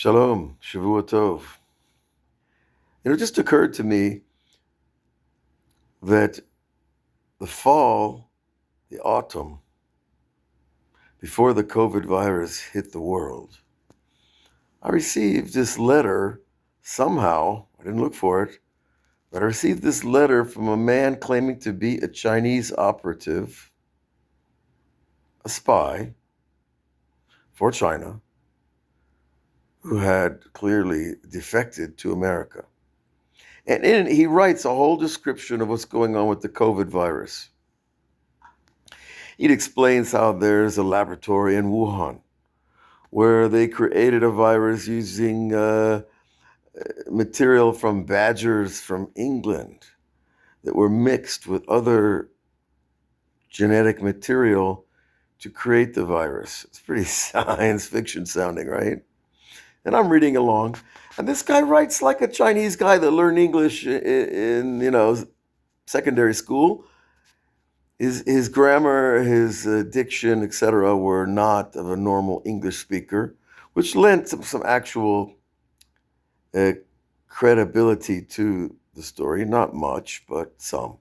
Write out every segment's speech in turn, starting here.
Shalom, Shavua Tov. It just occurred to me that the fall, the autumn, before the COVID virus hit the world, I received this letter somehow. I didn't look for it, but I received this letter from a man claiming to be a Chinese operative, a spy for China, who had clearly defected to America. And in it, he writes a whole description of what's going on with the COVID virus. It explains how there's a laboratory in Wuhan where they created a virus using material from badgers from England that were mixed with other genetic material to create the virus. It's pretty science fiction sounding, right? And I'm reading along, and this guy writes like a Chinese guy that learned English in secondary school. His grammar, his diction, etc., were not of a normal English speaker, which lent some actual credibility to the story. Not much, but some.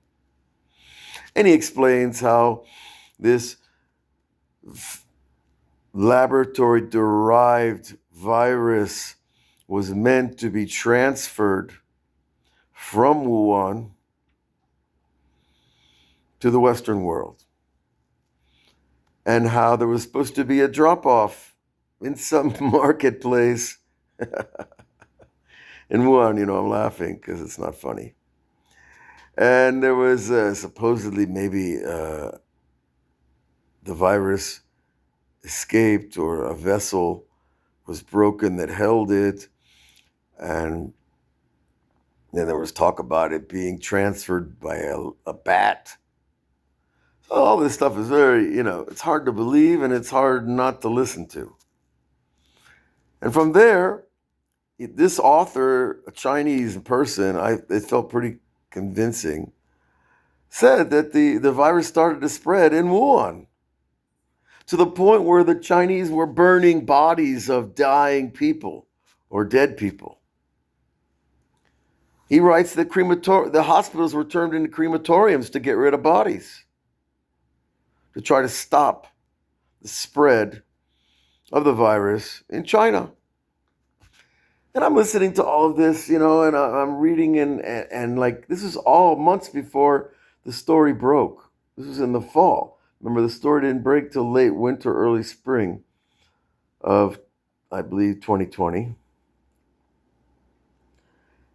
And he explains how this laboratory-derived virus was meant to be transferred from Wuhan to the Western world, and how there was supposed to be a drop-off in some marketplace in Wuhan. I'm laughing because it's not funny. And there was supposedly maybe the virus escaped, or a vessel was broken that held it, and then there was talk about it being transferred by a bat. All this stuff is very, it's hard to believe and it's hard not to listen to. And from there, this author, a Chinese person, it felt pretty convincing, said that the virus started to spread in Wuhan to the point where the Chinese were burning bodies of dying people or dead people. He writes that the hospitals were turned into crematoriums to get rid of bodies, to try to stop the spread of the virus in China. And I'm listening to all of this, and I'm reading, and like, this is all months before the story broke. This was in the fall. Remember, the story didn't break till late winter, early spring of, I believe, 2020.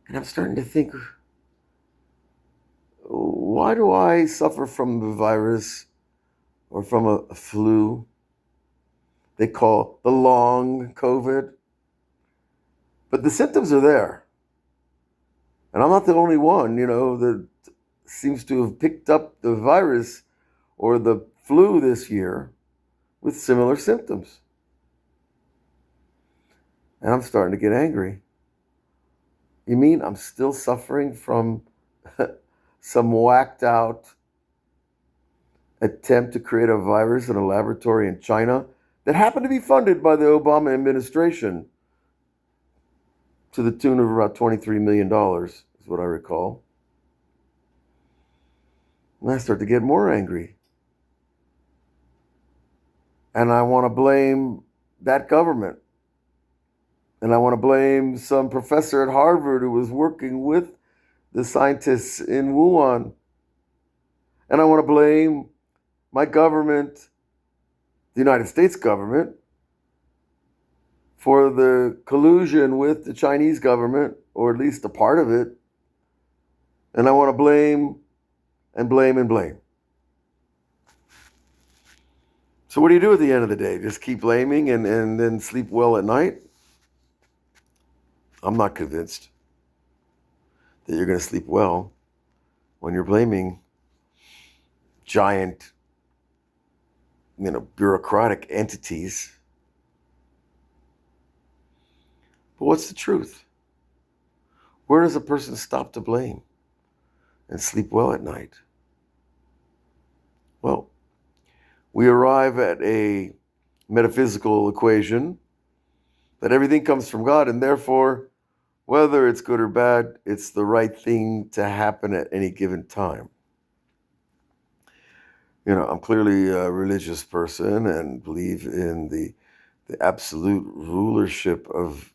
And I'm starting to think, why do I suffer from the virus or from a flu they call the long COVID? But the symptoms are there. And I'm not the only one, that seems to have picked up the virus or the flu this year with similar symptoms. And I'm starting to get angry. You mean I'm still suffering from some whacked out attempt to create a virus in a laboratory in China that happened to be funded by the Obama administration to the tune of about $23 million, is what I recall. And I start to get more angry. And I want to blame that government. And I want to blame some professor at Harvard who was working with the scientists in Wuhan. And I want to blame my government, the United States government, for the collusion with the Chinese government, or at least a part of it. And I want to blame and blame and blame. So what do you do at the end of the day? Just keep blaming and then sleep well at night? I'm not convinced that you're going to sleep well when you're blaming giant, bureaucratic entities. But what's the truth? Where does a person stop to blame and sleep well at night? Well, we arrive at a metaphysical equation That everything comes from God, and therefore, whether it's good or bad, it's the right thing to happen at any given time. I'm clearly a religious person and believe in the absolute rulership of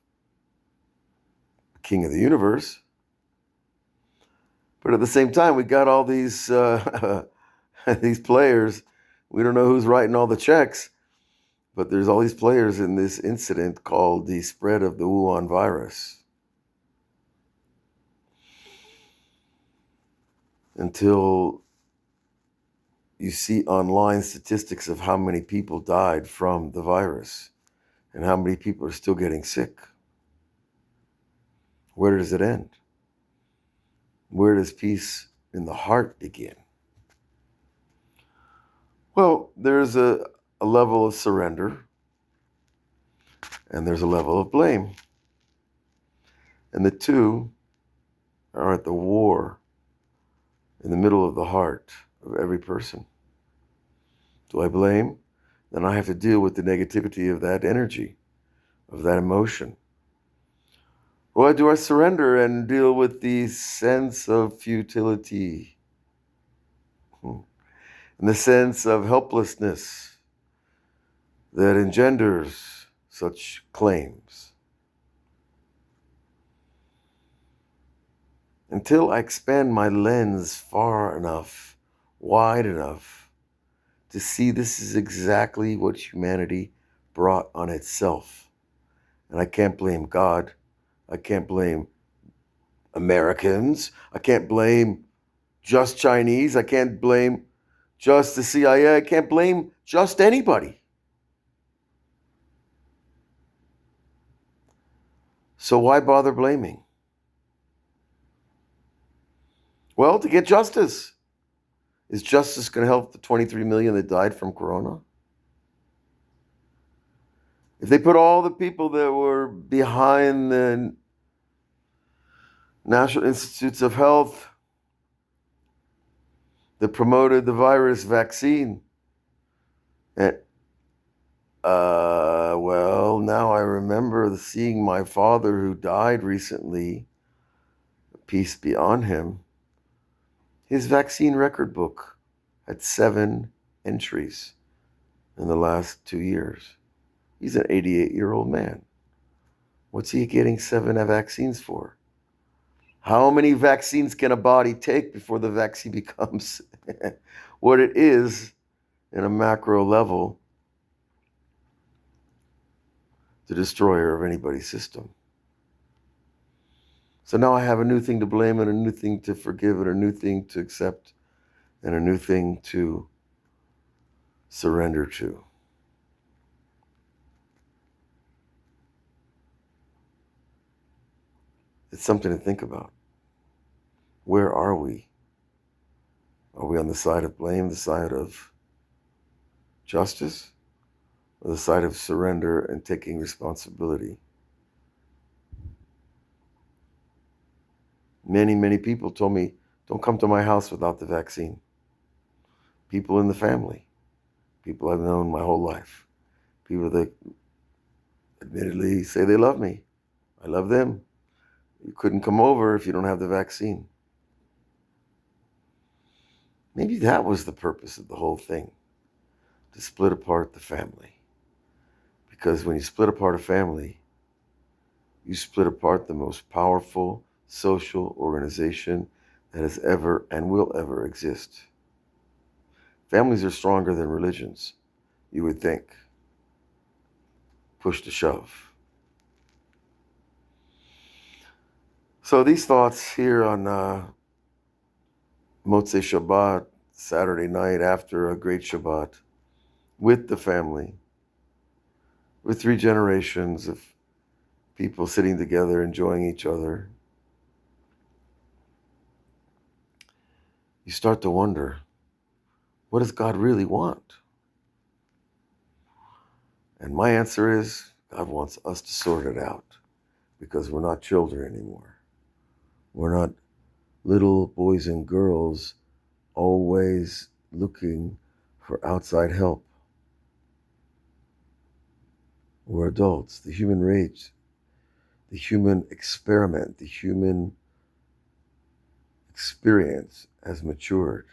the King of the universe. But at the same time, we got all these these players. We don't know who's writing all the checks, but there's all these players in this incident called the spread of the Wuhan virus. Until you see online statistics of how many people died from the virus and how many people are still getting sick, where does it end? Where does peace in the heart begin? Well, there's a level of surrender and there's a level of blame. And the two are at the war in the middle of the heart of every person. Do I blame? Then I have to deal with the negativity of that energy, of that emotion. Or do I surrender and deal with the sense of futility and the sense of helplessness that engenders such claims? Until I expand my lens far enough, wide enough, to see this is exactly what humanity brought on itself. And I can't blame God. I can't blame Americans. I can't blame just Chinese. I can't blame just the CIA. I can't blame just anybody. So why bother blaming? Well, to get justice. Is justice going to help the 23 million that died from corona? If they put all the people that were behind the National Institutes of Health that promoted the virus vaccine, and well, now I remember seeing my father who died recently, peace be on him. His vaccine record book had 7 entries in the last 2 years. He's an 88-year-old man. What's he getting 7 vaccines for? How many vaccines can a body take before the vaccine becomes what it is in a macro level, the destroyer of anybody's system? So now I have a new thing to blame and a new thing to forgive and a new thing to accept and a new thing to surrender to. It's something to think about. Where are we? Are we on the side of blame, the side of justice, or the side of surrender and taking responsibility? Many, many people told me, don't come to my house without the vaccine. People in the family, people I've known my whole life, people that admittedly say they love me. I love them. You couldn't come over if you don't have the vaccine. Maybe that was the purpose of the whole thing, to split apart the family. Because when you split apart a family, you split apart the most powerful social organization that has ever and will ever exist. Families are stronger than religions, you would think. Push to shove. So these thoughts here on Motzei Shabbat, Saturday night after a great Shabbat, with the family, with 3 generations of people sitting together, enjoying each other, you start to wonder, what does God really want? And my answer is, God wants us to sort it out, because we're not children anymore. We're not little boys and girls always looking for outside help. We're adults. The human race, the human experiment, the human experience has matured.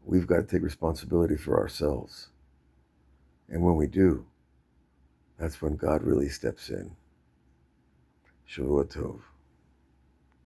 We've got to take responsibility for ourselves. And when we do, that's when God really steps in. Shavua Tov.